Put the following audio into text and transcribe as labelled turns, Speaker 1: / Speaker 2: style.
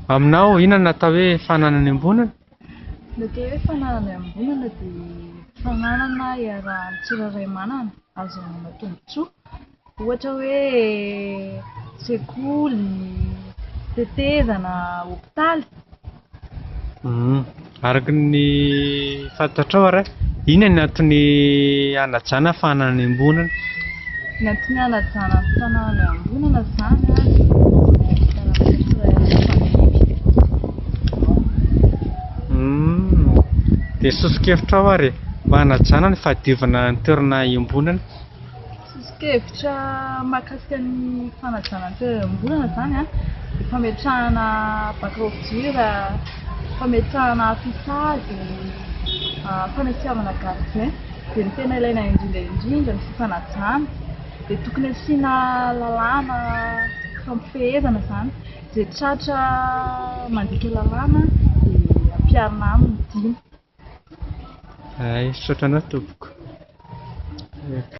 Speaker 1: Aminao inona natao hoe fananany ambonana?
Speaker 2: Ilay hoe fananany ambonana dia fananana iarahan'ny tsirairay manana azo manana tombotsoa. Ohatra hoe sekoly, tetezana, hôpitaly.
Speaker 1: Araka ny fantatrao ara, inona ny antony hanajana fananany ambonana?
Speaker 2: Ny antony hanajana ny fananany ambonana izany dia
Speaker 1: dia sosokevitra ao ary mba hanajana ny fahadiovana ny toerana iambonana.
Speaker 2: Sosokevitra mahakasika ny fanajana ny toerana iambonana izany a, dia fametrahana bakôvira, fametrahana afisazy, fanasiavana gardien. Dia ny tena ilaina indrindra ny fifanajana dia tokony asiana lalàna fampifehezana izany, izay tratra mandika lalàna dia ampiarina aminy dimy.
Speaker 1: Ay, saotra anao tompoko.